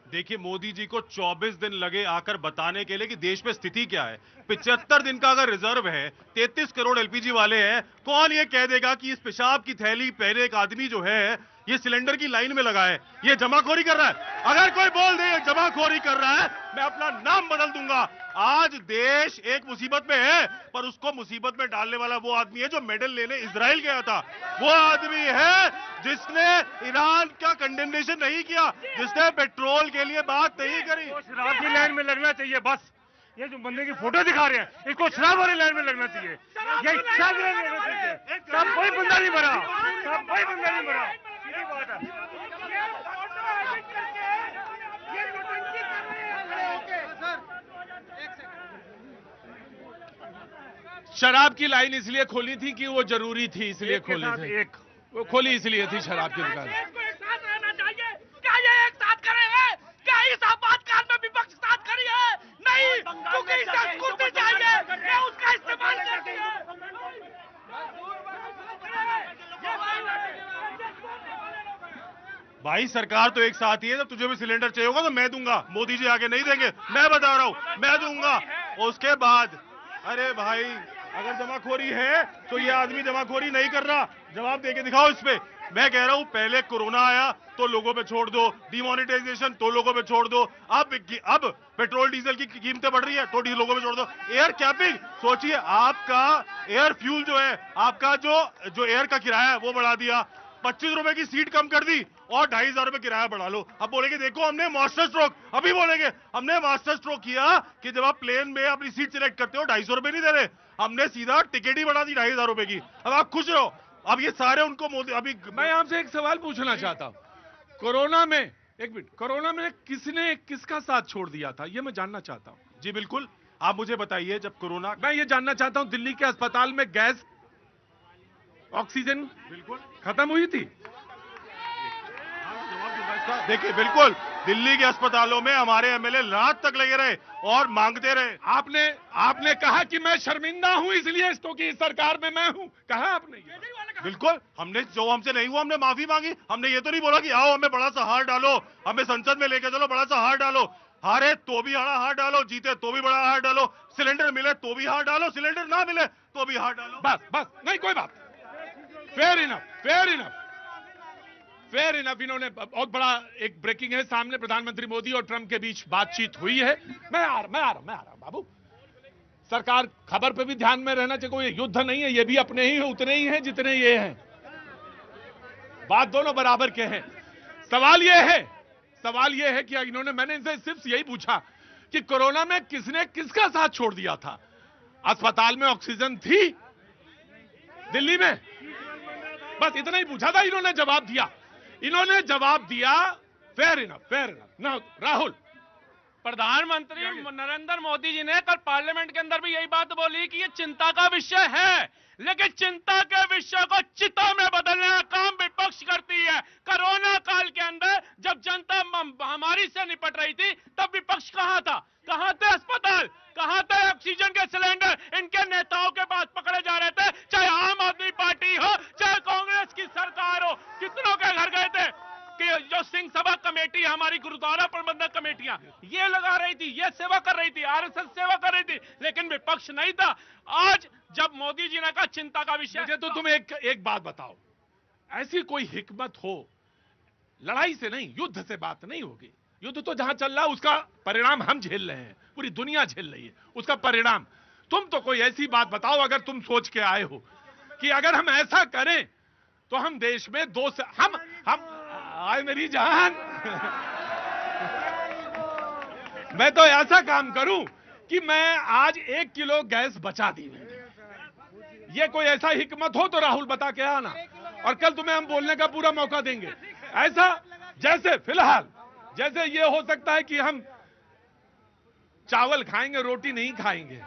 देखिए, मोदी जी को 24 दिन लगे आकर बताने के लिए कि देश में स्थिति क्या है। 75 दिन का अगर रिजर्व है, 33 करोड़ एलपीजी वाले हैं, कौन ये कह देगा कि इस पेशाब की थैली पहले एक आदमी जो है ये सिलेंडर की लाइन में लगा है, ये जमाखोरी कर रहा है। अगर कोई बोल दे जमाखोरी कर रहा है, मैं अपना नाम बदल दूंगा। आज देश एक मुसीबत में है, पर उसको मुसीबत में डालने वाला वो आदमी है जो मेडल लेने इजराइल गया था। वो आदमी है जिसने ईरान का कंडेमनेशन नहीं किया, जिसने पेट्रोल के लिए बात नहीं करी। शराब की लाइन में लगना चाहिए बस। ये जो बंदे की फोटो दिखा रहे हैं, इसको शराब वाली लाइन में लगना चाहिए। ये सब लाइन में लगना चाहिए। सब कोई बंदा नहीं मरा, सब कोई बंदा नहीं मरा, सीधी बात है। शराब की लाइन इसलिए खोली थी कि वो जरूरी थी, इसलिए खोली थी। वो खोली इसलिए थी शराब की दुकान। क्या ये एक साथ खड़े हैं? क्या इस आपातकाल में विपक्ष साथ खड़ी है? नहीं, क्योंकि इसे कुर्सी चाहिए, ये उसका इस्तेमाल करती है। भाई सरकार तो एक साथ ही है, जब तुझे भी सिलेंडर चाहिए होगा तो मैं दूंगा, मोदी जी आके नहीं देंगे, मैं बता रहा हूं, मैं दूंगा। उसके बाद अरे भाई अगर जमाखोरी है तो ये आदमी जमाखोरी नहीं कर रहा, जवाब देके दिखाओ इस पे। मैं कह रहा हूं पहले कोरोना आया तो लोगों पे छोड़ दो, डिमोनेटाइजेशन तो लोगों पे छोड़ दो, अब पेट्रोल डीजल की कीमतें बढ़ रही है तो लोगों पे छोड़ दो। एयर कैपिंग सोचिए, आपका एयर फ्यूल जो है, आपका जो एयर का किराया है वो बढ़ा दिया, 25 रुपए की सीट कम कर दी और 2,500 रुपए किराया बढ़ा लो। अब बोलेंगे देखो हमने मास्टर स्ट्रोक, अभी बोलेंगे हमने मास्टर स्ट्रोक किया कि जब आप प्लेन में अपनी सीट सिलेक्ट करते हो 250 रुपए नहीं दे रहे, हमने सीधा टिकट ही बढ़ा दी 2,500 रुपए की। अब आप खुश रहो। अब ये सारे उनको मोदी, अभी मैं आपसे एक सवाल पूछना चाहता हूं, कोरोना में, एक मिनट, कोरोना में किसने किसका साथ छोड़ दिया था, ये मैं जानना चाहता हूं। जी बिल्कुल, आप मुझे बताइए, जब कोरोना, मैं ये जानना चाहता हूं, दिल्ली के अस्पताल में गैस ऑक्सीजन बिल्कुल खत्म हुई थी। देखिए बिल्कुल, दिल्ली के अस्पतालों में हमारे एमएलए रात तक लगे रहे और मांगते रहे। आपने कहा कि मैं शर्मिंदा हूं इसलिए तो कि इस सरकार में मैं हूं, कहा आपने? बिल्कुल, हमने जो हमसे नहीं हुआ हमने माफी मांगी। हमने ये तो नहीं बोला कि आओ हमें बड़ा सा हार डालो, हमें संसद में लेके चलो, बड़ा सा हार डालो। हारे तो भी बड़ा हार डालो, जीते तो भी बड़ा हार डालो, सिलेंडर मिले तो भी हार डालो, सिलेंडर ना मिले तो भी हार डालो। बस नहीं, कोई बात, fair enough, fair enough, fair enough. इन्होंने बहुत बड़ा एक ब्रेकिंग है सामने, प्रधानमंत्री मोदी और ट्रंप के बीच बातचीत हुई है। मैं आ रहा बाबू, सरकार खबर पे भी ध्यान में रहना चाहिए, कोई युद्ध नहीं है, ये भी अपने ही हैं, उतने ही हैं जितने ये हैं, बात दोनों बराबर के हैं। सवाल ये है कि इन्होंने, मैंने इनसे सिर्फ यही पूछा कि कोरोना में किसने किसका साथ छोड़ दिया था। अस्पताल में ऑक्सीजन थी दिल्ली में, बस इतना ही पूछा था। इन्होंने जवाब दिया, फेयर इनफ, फेयर इनफ। ना राहुल, प्रधानमंत्री नरेंद्र मोदी जी ने कल पार्लियामेंट के अंदर भी यही बात बोली कि ये चिंता का विषय है, लेकिन चिंता के विषय को चिता में बदलने का काम विपक्ष करती है। कोरोना काल के अंदर जब जनता महामारी से निपट रही थी तब विपक्ष कहां था? कहां थे अस्पताल, कहां थे ऑक्सीजन के सिलेंडर? इनके नेताओं के पास पकड़े जा रहे थे, चाहे आम आदमी पार्टी हो चाहे कांग्रेस की सरकार हो। कितनों के घर गए थे कि जो सिंह सभा कमेटी, हमारी गुरुद्वारा प्रबंधक कमेटियां, ये लगा रही थी, ये सेवा कर रही थी, आरएसएस सेवा कर रही थी, लेकिन विपक्ष नहीं था। आज जब मोदी जी ने कहा चिंता का विषय, मुझे तो तुम एक बात बताओ, ऐसी कोई हिकमत हो, लड़ाई से नहीं, युद्ध से बात नहीं होगी। युद्ध तो जहां चल रहा है उसका परिणाम हम झेल रहे हैं, पूरी दुनिया झेल रही है उसका परिणाम। तुम तो कोई ऐसी बात बताओ, अगर तुम सोच के आए हो कि अगर हम ऐसा करें तो हम देश में हम आए मेरी जान मैं तो ऐसा काम करूं कि मैं आज 1 किलो गैस बचा दी। ये कोई ऐसा हिकमत हो तो राहुल बता के आना, और कल तुम्हें हम बोलने का पूरा मौका देंगे। ऐसा जैसे फिलहाल जैसे ये हो सकता है कि हम चावल खाएंगे, रोटी नहीं खाएंगे,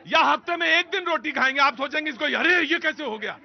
या हफ्ते में 1 दिन रोटी खाएंगे, आप सोचेंगे इसको अरे ये कैसे हो गया।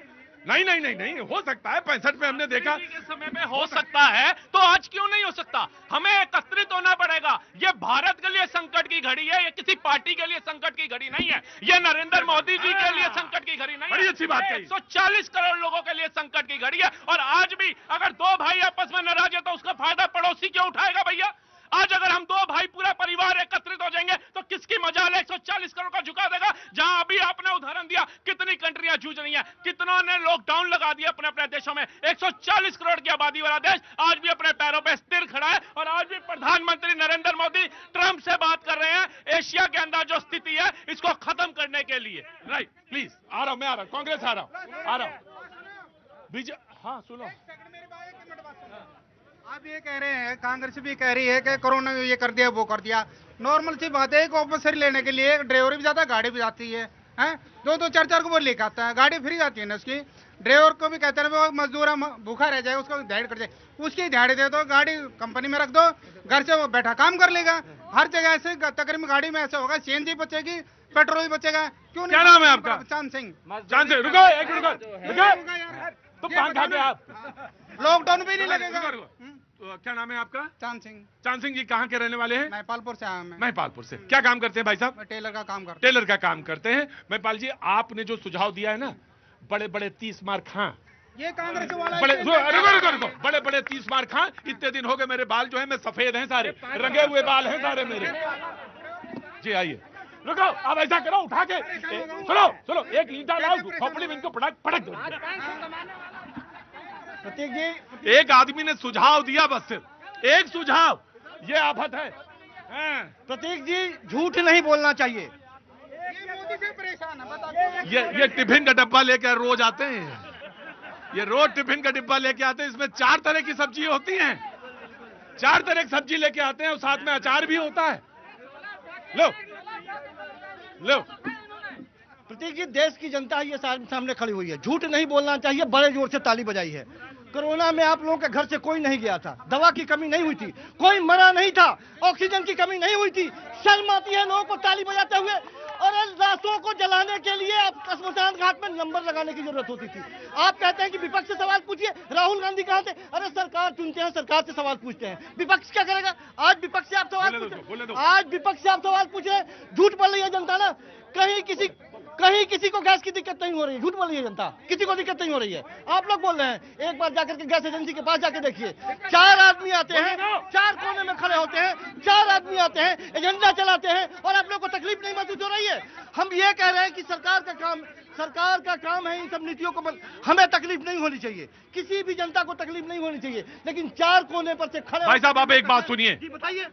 नहीं, हो सकता है। 65 में हमने देखा के समय में हो सकता है, तो आज क्यों नहीं हो सकता? हमें एकत्रित होना पड़ेगा। ये भारत के लिए संकट की घड़ी है, ये किसी पार्टी के लिए संकट की घड़ी नहीं है, ये नरेंद्र मोदी जी के लिए संकट की घड़ी नहीं है। बड़ी अच्छी बात कही। 140 करोड़ लोगों के लिए संकट की घड़ी है, और आज भी अगर 2 भाई आपस में नाराज है तो उसका फायदा पड़ोसी क्यों उठाएगा भैया? आज अगर हम 2 भाई पूरा परिवार एकत्रित हो जाएंगे तो किसकी मजाल है 140 करोड़ का झुका देगा? जहां अभी आपने उदाहरण दिया, कितनी कितनी कंट्रियां जूझ रही हैं, कितनों ने लॉकडाउन लगा दिया अपने अपने देशों में। 140 करोड़ की आबादी वाला देश आज भी अपने पैरों पर स्थिर खड़ा है और आज भी प्रधानमंत्री नरेंद्र मोदी ट्रंप से बात कर रहे हैं एशिया के अंदर जो स्थिति है इसको खत्म करने के लिए। राइट, प्लीज आ रहा हूं, मैं आ रहा हूं, कांग्रेस आ रहा हूं। बीजेपी, हाँ सुनो, आप ये कह रहे हैं, कांग्रेस भी कह रही है कि कोरोना में ये कर दिया वो कर दिया। नॉर्मल सी बात है, एक ऑफिसर लेने के लिए एक ड्राइवर भी जाता है, गाड़ी भी जाती है, हैं? दो चार को वो लेके आता है, गाड़ी फ्री जाती है ना उसकी। ड्राइवर को भी कहते हैं वो मजदूर भूखा रह जाए, उसको दिहाड़ी कट जाए, उसकी दिहाड़ी दे दो, गाड़ी कंपनी में रख दो, घर से वो बैठा काम कर लेगा। हर जगह ऐसे तकरीबन गाड़ी में ऐसा होगा, सीएनजी बचेगी, पेट्रोल भी बचेगा। क्यों नहीं? क्या नाम है आपका? चांद सिंह। चांद सिंह, रुको एक मिनट, तो पान खा के आप लॉकडाउन भी नहीं लगेगा। तो क्या नाम है आपका? चांद सिंह। चांद सिंह जी कहाँ के रहने वाले हैं? महिपालपुर से आया मैं। महिपालपुर से। क्या काम करते हैं भाई साहब? मैं टेलर का काम करता हूं। टेलर का काम करते हैं। महिपाल जी, आपने जो सुझाव दिया है ना, बड़े बड़े 30 मार खां, ये कांग्रेस वाला बड़े रुको, बड़े बड़े 30 मार खां। इतने दिन हो गए मेरे बाल जो है मैं सफेद हैं, सारे रंगे हुए बाल हैं सारे मेरे। जी आइए, रुको, अब ऐसा करो, उठा के सुनो, एक ईंटा लाओ, खोपड़ी में इनको पटक दो। प्रतीक जी, एक आदमी ने सुझाव दिया, बस सिर्फ एक सुझाव, ये आफत है। प्रतीक जी, झूठ नहीं बोलना चाहिए। ये मोदी से परेशान है, बता। ये टिफिन का डब्बा लेकर रोज आते हैं, ये रोज टिफिन का डिब्बा लेके आते हैं, इसमें 4 तरह की सब्जी होती हैं, 4 तरह की सब्जी लेके आते हैं और साथ में अचार भी होता है। लो प्रतीक जी, देश की जनता ये सामने खड़ी हुई है, झूठ नहीं बोलना चाहिए, बड़े जोर से ताली बजाई है। कोरोना में आप लोगों के घर से कोई नहीं गया था, दवा की कमी नहीं हुई थी, कोई मरा नहीं था, ऑक्सीजन की कमी नहीं हुई थी। शर्म आती है लोगों को ताली बजाते हुए, और लाशों को जलाने के लिए आप स्मशान घाट में नंबर लगाने की जरूरत होती थी। आप कहते हैं कि विपक्ष से सवाल पूछिए, राहुल गांधी कहाँ थे? अरे सरकार चुनते हैं, सरकार से सवाल पूछते हैं, विपक्ष क्या करेगा? आज विपक्ष से आप सवाल पूछ रहे हैं, झूठ बोल रही है जनता ना। कहीं किसी को गैस की दिक्कत नहीं हो रही है, झूठ बोल रही है जनता, किसी को दिक्कत नहीं हो रही है। आप लोग बोल रहे हैं, एक बार जाकर के गैस एजेंसी के पास जाके देखिए, 4 आदमी आते हैं, 4 कोने में खड़े होते हैं, 4 आदमी आते हैं, एजेंडा चलाते हैं, और आप लोग को तकलीफ नहीं महसूस हो रही है। हम ये कह रहे हैं कि सरकार का काम है इन सब नीतियों को हमें तकलीफ नहीं होनी चाहिए, किसी भी जनता को तकलीफ नहीं होनी चाहिए, लेकिन 4 कोने पर से खड़े। भाई साहब, आप एक बात सुनिए, बताइए।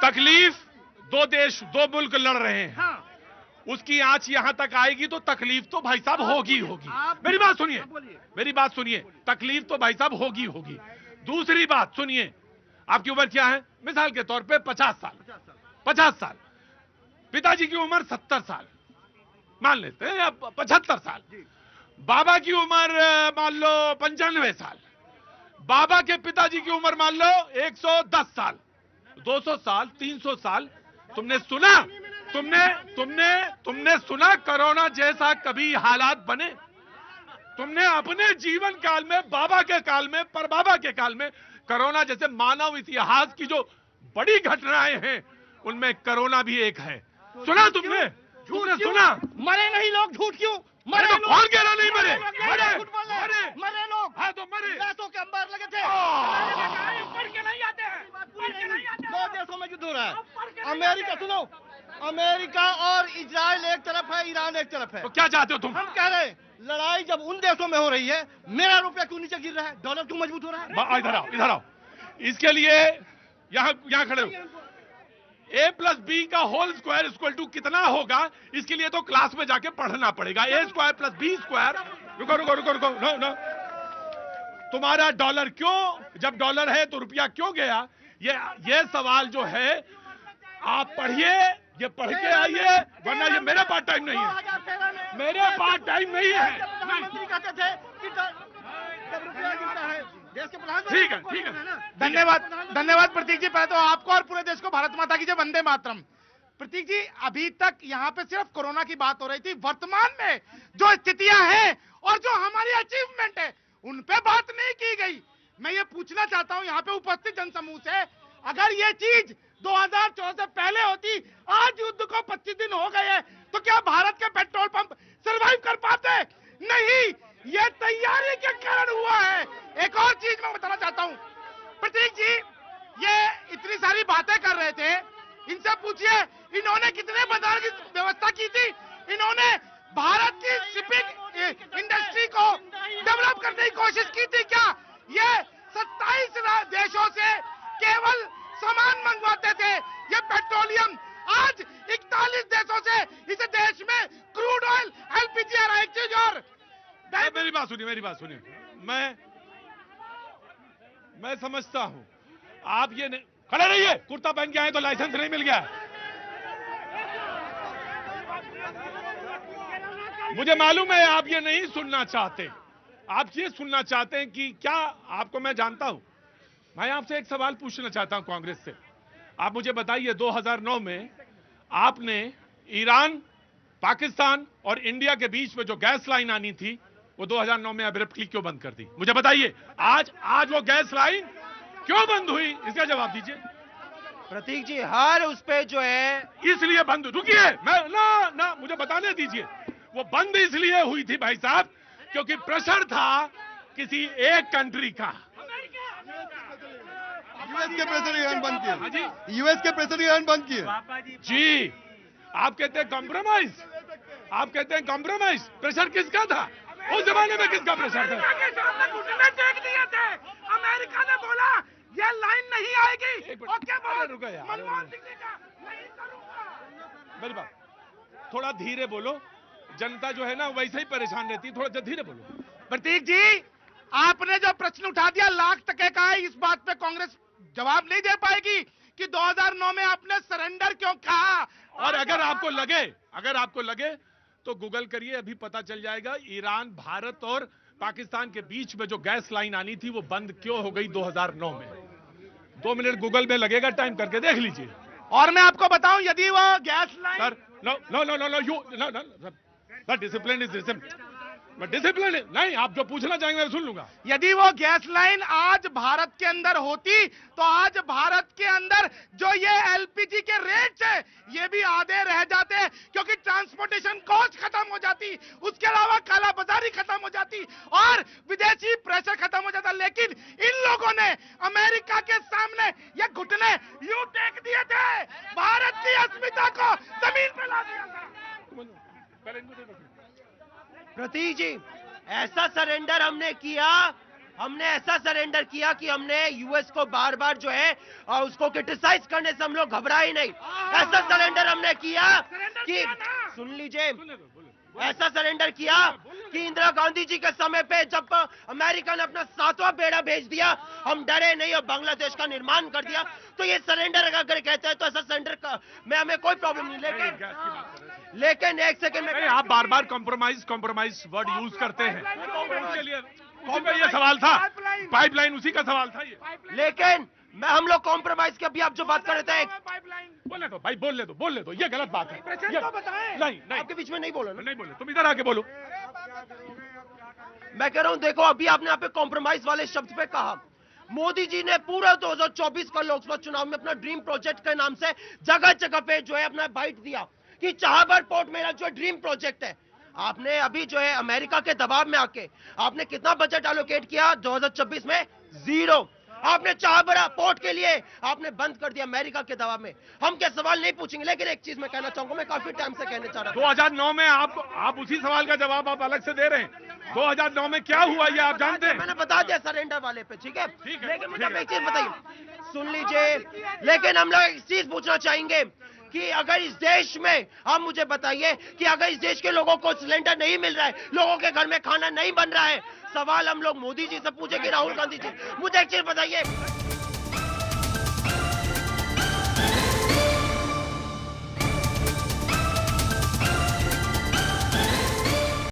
तकलीफ 2 देश 2 मुल्क लड़ रहे हैं, हाँ। उसकी आंच यहां तक आएगी तो तकलीफ तो भाई साहब होगी। मेरी बात सुनिए, तकलीफ तो भाई साहब होगी। दूसरी बात सुनिए, आपकी उम्र क्या है? मिसाल के तौर पे 50 साल, पिताजी की उम्र 70 साल मान लेते हैं, या 75 साल, बाबा की उम्र मान लो 95 साल, बाबा के पिताजी की उम्र मान लो 110 साल, 200 साल, 300 साल। तुमने सुना कोरोना जैसा कभी हालात बने? तुमने अपने जीवन काल में, बाबा के काल में, परबाबा के काल में कोरोना जैसे मानव इतिहास की जो बड़ी घटनाएं हैं उनमें कोरोना भी एक है। सुना तुमने सुना? मरे नहीं लोग, झूठ क्यों? मरे तो कौन कह रहा नहीं मरे? मरे लोग, हाँ तो मरे, लाशों के अंबार लगे थे। पढ़ के नहीं आते हैं, 2 देशों में युद्ध हो रहा है। अमेरिका, सुनो, अमेरिका और इजराइल एक तरफ है, ईरान एक तरफ है। तो क्या चाहते हो तुम? हम कह रहे हैं, लड़ाई जब उन देशों में हो रही है, मेरा रुपया क्यों नीचे गिर रहा है? डॉलर क्यों मजबूत हो रहा है? इधर आओ। इसके लिए यहाँ खड़े हो। A+B का होल स्क्वायर इक्वल टू कितना होगा? इसके लिए तो क्लास में जाके पढ़ना पड़ेगा। A² + B²। रुको, नो। तुम्हारा डॉलर क्यों, जब डॉलर है तो रुपया क्यों गया? ये सवाल जो है आप पढ़िए, ये पढ़ के आइए, वरना ये मेरे पास टाइम नहीं है, मेरे पास टाइम नहीं है। प्रधानमंत्री कहते थे कि जब रुपया गिरता है, देश के प्रधानमंत्री। ठीक है। धन्यवाद प्रतीक जी। पहले तो आपको और पूरे देश को भारत माता की जय, वंदे मातरम। प्रतीक जी, अभी तक यहाँ पे सिर्फ कोरोना की बात हो रही थी, वर्तमान में जो स्थितियां हैं और जो हमारी अचीवमेंट है उन पे बात नहीं की गई। मैं ये पूछना चाहता हूँ यहाँ पे उपस्थित जनसमूह से, अगर ये चीज 2014 से पहले होती, आज युद्ध को 25 दिन हो गए हैं, तो क्या भारत के पेट्रोल पंप सरवाइव कर पाते? नहीं, ये तैयारी के कारण हुआ है। एक और चीज मैं बताना चाहता हूँ प्रतीक जी, ये इतनी सारी बातें कर रहे थे, इनसे पूछिए इन्होंने कितने बाजार की व्यवस्था की थी? इन्होंने भारत की शिपिंग बात सुनिए, मेरी बात सुनिए। मैं समझता हूं आप ये नहीं, खड़े रहिए, कुर्ता पहन के आए तो लाइसेंस नहीं मिल गया। मुझे मालूम है आप ये नहीं सुनना चाहते, आप ये सुनना चाहते हैं कि क्या आपको मैं जानता हूं। मैं आपसे एक सवाल पूछना चाहता हूं कांग्रेस से। आप मुझे बताइए 2009 में आपने ईरान, पाकिस्तान और इंडिया के बीच में जो गैस लाइन आनी थी वो 2009 में अब्रप्टली क्यों बंद कर दी? मुझे बताइए आज वो गैस लाइन क्यों बंद हुई, इसका जवाब दीजिए। प्रतीक जी, हर उस पे जो है इसलिए बंद, रुकिए, मैं ना मुझे बताने दीजिए। वो बंद इसलिए हुई थी भाई साहब क्योंकि प्रेशर था किसी एक कंट्री का। यूएस के प्रेशर ईरान बंद किए, यूएस के प्रेशर ईरान बंद किए। जी, आप कहते हैं कॉम्प्रोमाइज, आप कहते हैं कॉम्प्रोमाइज। प्रेशर किसका था उस जमाने में? किसका प्रेशर था? अमेरिका ने बोला ये लाइन नहीं आएगी। रुको यार, मेरी बात थोड़ा धीरे बोलो, जनता जो है ना वैसे ही परेशान रहती है, थोड़ा धीरे बोलो। प्रतीक जी, आपने जो प्रश्न उठा दिया लाख टके का है, इस बात पे कांग्रेस जवाब नहीं दे पाएगी कि 2009 में आपने सरेंडर क्यों कहा। और अगर आपको लगे तो गूगल करिए, अभी पता चल जाएगा ईरान, भारत और पाकिस्तान के बीच में जो गैस लाइन आनी थी वो बंद क्यों हो गई 2009 में। 2 मिनट गूगल में लगेगा, टाइम करके देख लीजिए। और मैं आपको बताऊं, यदि वो gas line sir no discipline is discipline नहीं, आप जो पूछना चाहेंगे मैं सुन लूंगा। यदि वो गैस लाइन आज भारत के अंदर होती तो आज भारत के अंदर जो ये एलपीजी के रेट्स है ये भी आधे रह जाते, क्योंकि ट्रांसपोर्टेशन कॉस्ट खत्म हो जाती, उसके अलावा काला बाजारी खत्म हो जाती और विदेशी प्रेशर खत्म हो जाता। लेकिन इन लोगों ने अमेरिका के सामने ये घुटने यूं टेक दिए थे, भारत की अस्मिता को जमीन पर ला दिया था। प्रतीक जी, ऐसा सरेंडर हमने ऐसा सरेंडर किया कि हमने यूएस को बार बार जो है उसको क्रिटिसाइज करने से हम लोग घबराए नहीं। ऐसा सरेंडर हमने किया कि सुन लीजिए, ऐसा सरेंडर किया कि इंदिरा गांधी जी के समय पे जब अमेरिका ने अपना 7वां बेड़ा भेज दिया, हम डरे नहीं और बांग्लादेश का निर्माण कर दिया। तो ये सरेंडर अगर कहते हैं तो ऐसा सरेंडर का में हमें कोई प्रॉब्लम नहीं। लेकिन एक सेकंड में आप बार बार कॉम्प्रोमाइज वर्ड यूज करते हैं, उसी पे ये सवाल था, पाइपलाइन उसी का सवाल था ये। लेकिन हम लोग कॉम्प्रोमाइज की अभी आप जो बात कर रहे थे, बोलने दो भाई, बोलने दो, ये गलत बात है। नहीं, आपके बीच में नहीं बोलो, नहीं बोले, तुम इधर आके बोलो। मैं कह रहा हूं, देखो अभी आपने यहाँ पे कॉम्प्रोमाइज वाले शब्द पे कहा। मोदी जी ने पूरा 2024 का लोकसभा चुनाव में अपना ड्रीम प्रोजेक्ट के नाम से जगह जगह पे जो है अपना बाइट दिया कि चाहबर पोर्ट मेरा जो ड्रीम प्रोजेक्ट है। आपने अभी जो है अमेरिका के दबाव में आके आपने कितना बजट एलोकेट किया 2024 में? 0। आपने चाहबरा पोर्ट के लिए आपने बंद कर दिया अमेरिका के दबाव में। हम क्या सवाल नहीं पूछेंगे, लेकिन एक चीज मैं कहना चाहूंगा, मैं काफी टाइम से कहना चाह रहा था। 2009 में आप उसी सवाल का जवाब आप अलग से दे रहे हैं। 2009 में क्या हुआ ये आप जानते हैं? मैंने बता दिया सरेंडर वाले पे, ठीक है। लेकिन मुझे एक चीज बताइए, सुन लीजिए, लेकिन हम लोग एक चीज पूछना चाहेंगे कि अगर इस देश में, आप मुझे बताइए कि अगर इस देश के लोगों को सिलेंडर नहीं मिल रहा है, लोगों के घर में खाना नहीं बन रहा है, सवाल हम लोग मोदी जी से पूछे कि राहुल गांधी जी? मुझे एक चीज बताइए,